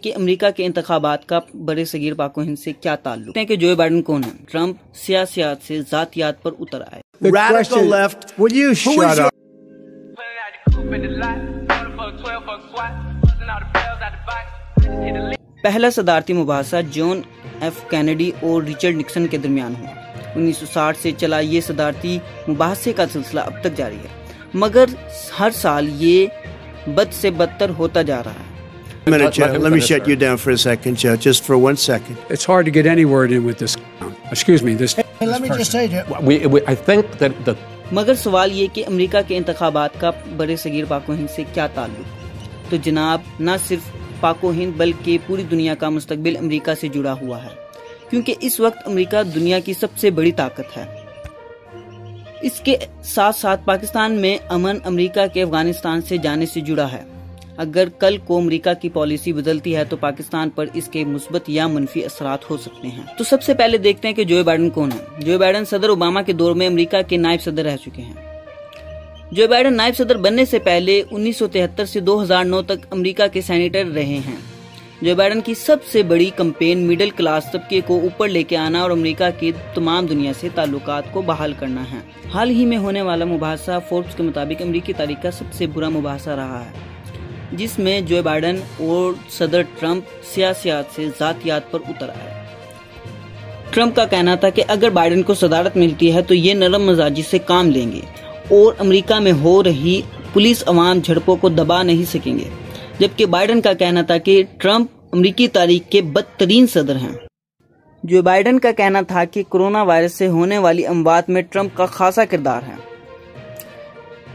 کہ امریکہ کے انتخابات کا بر صغیر پاک و ہند سے کیا تعلق ہے کہ جو بائیڈن کون ہے؟ ٹرمپ سیاسیات سے ذاتیات پر اتر آئے. Radical left, will you shut up? پہلا صدارتی مباحثہ جان ایف کینیڈی اور رچرڈ نکسن کے درمیان ہوا. 1960 سے چلا یہ صدارتی مباحثے کا سلسلہ اب تک جاری ہے، مگر ہر سال یہ بد سے بدتر ہوتا جا رہا ہے. Let me shut you down for a second, Joe, just for 1 second. It's hard to get any word in with this. Excuse me, this. Hey, let me just say, Joe. I think that the. مگر سوال یہ کہ امریکہ کے انتخابات کا بر صغیر پاک و ہند سے کیا تعلق؟ تو جناب، نہ صرف پاک و ہند بلکہ پوری دنیا کا مستقبل امریکہ سے جڑا ہوا ہے، کیونکہ اس وقت امریکہ دنیا کی سب سے بڑی طاقت ہے. اس کے ساتھ ساتھ پاکستان میں امن امریکہ کے افغانستان سے جانے سے جڑا ہے. اگر کل کو امریکہ کی پالیسی بدلتی ہے تو پاکستان پر اس کے مثبت یا منفی اثرات ہو سکتے ہیں. تو سب سے پہلے دیکھتے ہیں کہ جو بائیڈن کون ہے. جو بائیڈن صدر اوباما کے دور میں امریکہ کے نائب صدر رہ چکے ہیں. جو بائیڈن نائب صدر بننے سے پہلے 1973 سے 2009 تک امریکہ کے سینیٹر رہے ہیں. جو بائیڈن کی سب سے بڑی کمپین مڈل کلاس طبقے کو اوپر لے کے آنا اور امریکہ کی تمام دنیا سے تعلقات کو بحال کرنا ہے. حال ہی میں ہونے والا مباحثہ فوربس کے مطابق امریکی تاریخ کا سب سے برا مباحثہ رہا ہے، جس میں جو بائیڈن اور صدر ٹرمپ سیاسیات سے ذاتیات پر اتر آئے. ٹرمپ کا کہنا تھا کہ اگر بائیڈن کو صدارت ملتی ہے تو یہ نرم مزاجی سے کام لیں گے اور امریکہ میں ہو رہی پولیس عوام جھڑپوں کو دبا نہیں سکیں گے، جبکہ بائیڈن کا کہنا تھا کہ ٹرمپ امریکی تاریخ کے بدترین صدر ہیں. جو بائیڈن کا کہنا تھا کہ کرونا وائرس سے ہونے والی اموات میں ٹرمپ کا خاصا کردار ہے.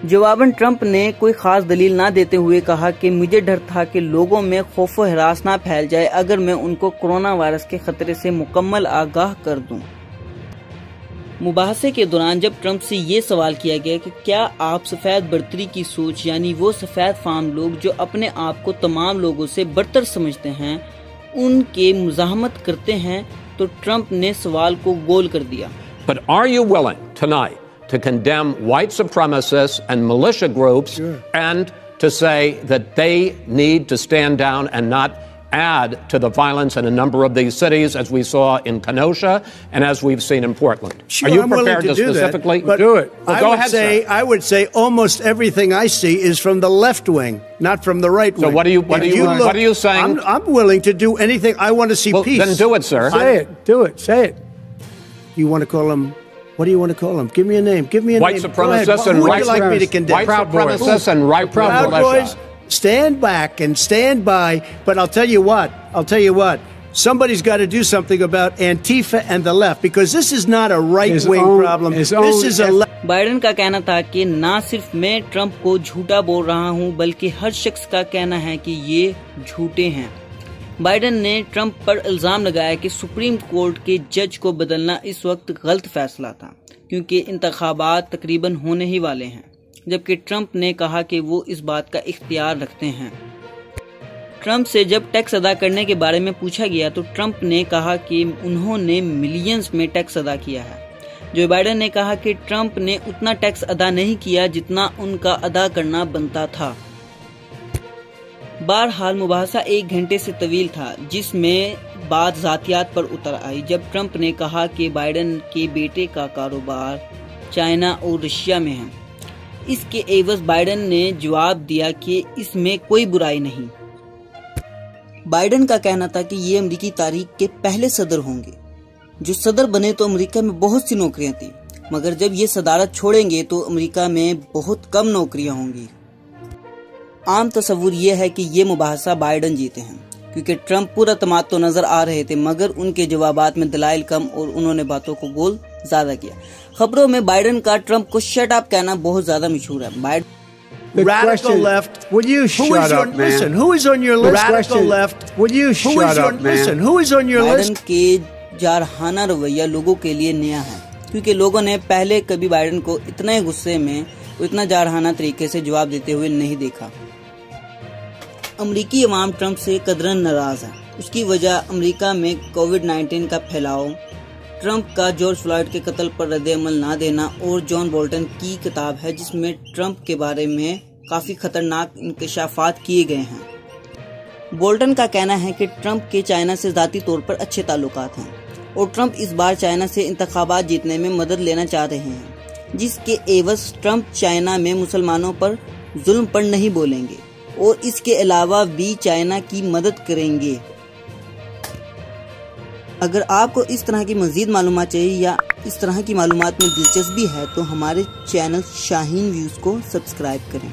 جواباً ٹرمپ نے کوئی خاص دلیل نہ دیتے ہوئے کہا کہ مجھے ڈر تھا کہ لوگوں میں خوف و ہراس نہ پھیل جائے اگر میں ان کو کرونا وائرس کے خطرے سے مکمل آگاہ کر دوں. مباحثے کے دوران جب ٹرمپ سے یہ سوال کیا گیا کہ کیا آپ سفید برتری کی سوچ یعنی وہ سفید فام لوگ جو اپنے آپ کو تمام لوگوں سے برتر سمجھتے ہیں ان کے مزاحمت کرتے ہیں، تو ٹرمپ نے سوال کو گول کر دیا. But are you willing tonight to condemn white supremacists and militia groups and to say that they need to stand down and not add to the violence in a number of these cities, as we saw in Kenosha and as we've seen in Portland? Sure, are you I'm prepared to specifically do it? Well, go ahead, sir. I would say almost everything I see is from the left wing, not from the right wing. So what are you saying? I'm willing to do anything. I want to see peace. Then do it, sir. Say it. Do it. Say it. You want to call him? What do you want to call them? Give me a name. Give me a White name. supremacists and Who would right you like me to condemn? White supremacists and right Proud militia. Boys, stand back and stand by. But I'll tell you what. Somebody's got to do something about Antifa and the left, because this is not a right-wing problem. This is a left. Biden کا کہنا تھا کہ نہ صرف میں Trump کو جھوٹا بول رہا ہوں بلکہ ہر شخص کا کہنا ہے کہ یہ جھوٹے ہیں. بائیڈن نے ٹرمپ پر الزام لگایا کہ سپریم کورٹ کے جج کو بدلنا اس وقت غلط فیصلہ تھا کیونکہ انتخابات تقریباً ہونے ہی والے ہیں، جبکہ ٹرمپ نے کہا کہ وہ اس بات کا اختیار رکھتے ہیں. ٹرمپ سے جب ٹیکس ادا کرنے کے بارے میں پوچھا گیا تو ٹرمپ نے کہا کہ انہوں نے ملینز میں ٹیکس ادا کیا ہے. جو بائیڈن نے کہا کہ ٹرمپ نے اتنا ٹیکس ادا نہیں کیا جتنا ان کا ادا کرنا بنتا تھا. بہرحال مباحثہ 1 گھنٹے سے طویل تھا، جس میں بات ذاتیات پر اتر آئی جب ٹرمپ نے کہا کہ بائیڈن کے بیٹے کا کاروبار چائنا اور رشیا میں ہے. اس کے عوض بائیڈن نے جواب دیا کہ اس میں کوئی برائی نہیں. بائیڈن کا کہنا تھا کہ یہ امریکی تاریخ کے پہلے صدر ہوں گے جو صدر بنے تو امریکہ میں بہت سی نوکریاں تھیں، مگر جب یہ صدارت چھوڑیں گے تو امریکہ میں بہت کم نوکریاں ہوں گی. عام تصور یہ ہے کہ یہ مباحثہ بائیڈن جیتے ہیں کیونکہ ٹرمپ پورا اعتماد تو نظر آ رہے تھے، مگر ان کے جوابات میں دلائل کم اور انہوں نے باتوں کو گول زیادہ کیا. خبروں میں بائیڈن کا ٹرمپ کو شٹ اپ کہنا بہت زیادہ مشہور ہے. Radical left. Will you shut up, man? Listen, who is on your list? Radical left. Will you shut up, man? Listen, who is on your list? Biden کے جارحانہ رویہ لوگوں کے لیے نیا ہے کیونکہ لوگوں نے پہلے کبھی بائیڈن کو اتنے غصے میں اتنا جارحانہ طریقے سے جواب دیتے ہوئے نہیں دیکھا. امریکی عوام ٹرمپ سے قدرن ناراض ہے. اس کی وجہ امریکہ میں کووڈ-19 کا پھیلاؤ، ٹرمپ کا جارج فلائیڈ کے قتل پر رد عمل نہ دینا اور جان بولٹن کی کتاب ہے جس میں ٹرمپ کے بارے میں کافی خطرناک انکشافات کیے گئے ہیں. بولٹن کا کہنا ہے کہ ٹرمپ کے چائنا سے ذاتی طور پر اچھے تعلقات ہیں اور ٹرمپ اس بار چائنا سے انتخابات جیتنے میں مدد لینا چاہ رہے ہیں، جس کے عوض ٹرمپ چائنا میں مسلمانوں پر ظلم پر نہیں بولیں گے اور اس کے علاوہ بھی چائنا کی مدد کریں گے۔ اگر آپ کو اس طرح کی مزید معلومات چاہیے یا اس طرح کی معلومات میں دلچسپی ہے تو ہمارے چینل شاہین ویوز کو سبسکرائب کریں۔